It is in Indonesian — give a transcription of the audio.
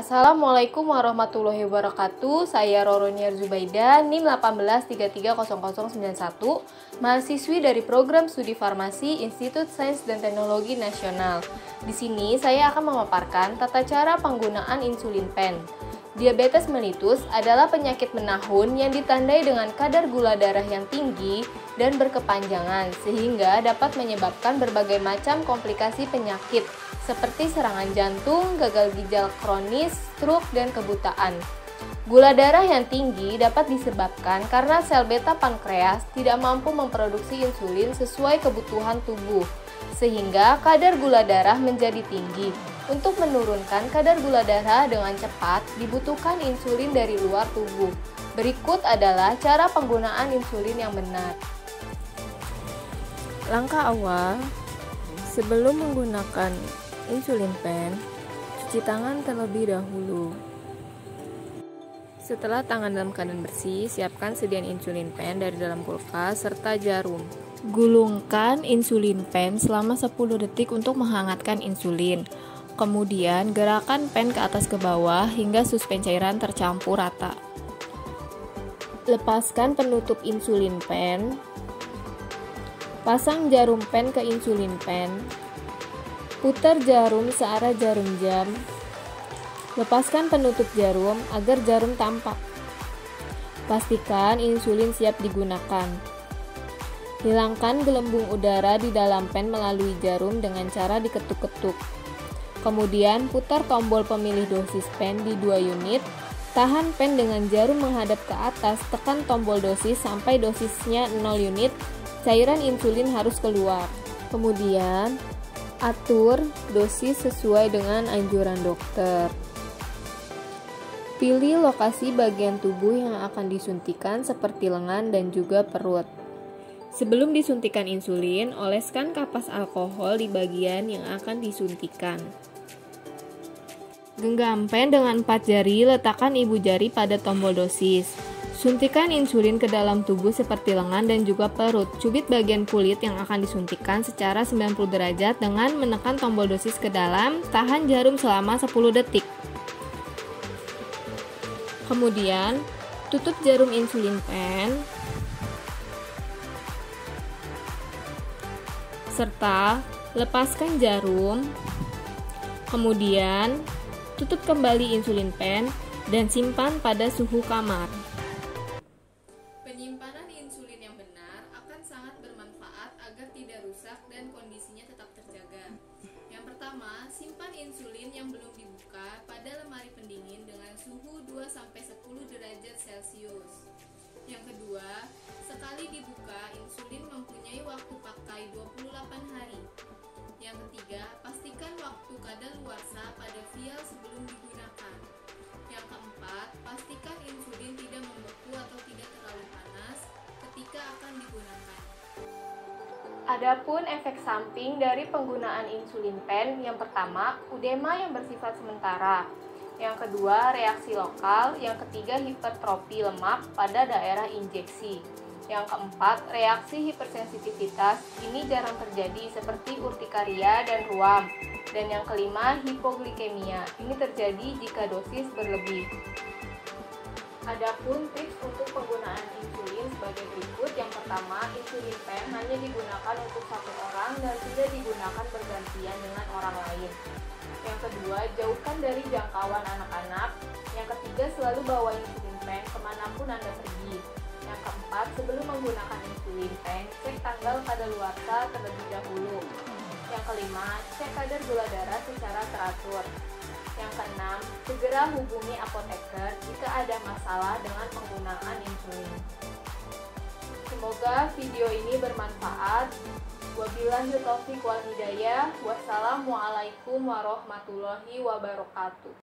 Assalamualaikum warahmatullahi wabarakatuh. Saya Roronier Zubaida, NIM 18330091, mahasiswi dari Program Studi Farmasi Institut Sains dan Teknologi Nasional. Di sini saya akan memaparkan tata cara penggunaan insulin pen. Diabetes mellitus adalah penyakit menahun yang ditandai dengan kadar gula darah yang tinggi dan berkepanjangan, sehingga dapat menyebabkan berbagai macam komplikasi penyakit seperti serangan jantung, gagal ginjal kronis, stroke, dan kebutaan. Gula darah yang tinggi dapat disebabkan karena sel beta pankreas tidak mampu memproduksi insulin sesuai kebutuhan tubuh, sehingga kadar gula darah menjadi tinggi. Untuk menurunkan kadar gula darah dengan cepat, dibutuhkan insulin dari luar tubuh. Berikut adalah cara penggunaan insulin yang benar. Langkah awal, sebelum menggunakan insulin pen, cuci tangan terlebih dahulu. Setelah tangan dalam keadaan bersih, siapkan sediaan insulin pen dari dalam kulkas serta jarum. Gulungkan insulin pen selama 10 detik untuk menghangatkan insulin. Kemudian gerakkan pen ke atas ke bawah hingga suspen cairan tercampur rata. Lepaskan penutup insulin pen. Pasang jarum pen ke insulin pen. Putar jarum searah jarum jam. Lepaskan penutup jarum agar jarum tampak. Pastikan insulin siap digunakan. Hilangkan gelembung udara di dalam pen melalui jarum dengan cara diketuk-ketuk. Kemudian putar tombol pemilih dosis pen di 2 unit. Tahan pen dengan jarum menghadap ke atas, tekan tombol dosis sampai dosisnya 0 unit. Cairan insulin harus keluar. Kemudian atur dosis sesuai dengan anjuran dokter. Pilih lokasi bagian tubuh yang akan disuntikan seperti lengan dan juga perut. Sebelum disuntikan insulin, oleskan kapas alkohol di bagian yang akan disuntikan. Genggam pen dengan 4 jari, letakkan ibu jari pada tombol dosis. Suntikan insulin ke dalam tubuh seperti lengan dan juga perut. Cubit bagian kulit yang akan disuntikan secara 90 derajat dengan menekan tombol dosis ke dalam, tahan jarum selama 10 detik. Kemudian, tutup jarum insulin pen, serta lepaskan jarum. Kemudian, tutup kembali insulin pen dan simpan pada suhu kamar. Penyimpanan insulin yang benar akan sangat bermanfaat agar tidak rusak dan kondisinya tetap terjaga. Yang pertama, simpan insulin yang belum dibuka pada lemari pendingin dengan suhu 2-10 derajat Celcius. Yang kedua, sekali dibuka, insulin mempunyai waktu pakai 28 hari. Yang ketiga, pastikan waktu kadaluarsa pada vial sebelum digunakan. Yang keempat, pastikan insulin tidak membeku atau tidak terlalu panas ketika akan digunakan. Adapun efek samping dari penggunaan insulin pen, yang pertama, udema yang bersifat sementara. Yang kedua, reaksi lokal. Yang ketiga, hipertrofi lemak pada daerah injeksi. Yang keempat, reaksi hipersensitivitas. Ini jarang terjadi seperti urtikaria dan ruam. Dan yang kelima, hipoglikemia. Ini terjadi jika dosis berlebih. Adapun tips untuk penggunaan insulin sebagai berikut. Yang pertama, insulin pen hanya digunakan untuk satu orang dan tidak digunakan bergantian dengan orang lain. Yang kedua, jauhkan dari jangkauan anak-anak. Yang ketiga, selalu bawa insulin pen kemanapun Anda pergi. Yang keempat, sebelum menggunakan insulin pen, cek tanggal kadaluarsa terlebih dahulu. Yang kelima, cek kadar gula darah secara teratur. Yang keenam, segera hubungi apoteker jika ada masalah dengan penggunaan insulin. Semoga video ini bermanfaat. Wabillahi taufiq wal hidayah. Wassalamualaikum warahmatullahi wabarakatuh.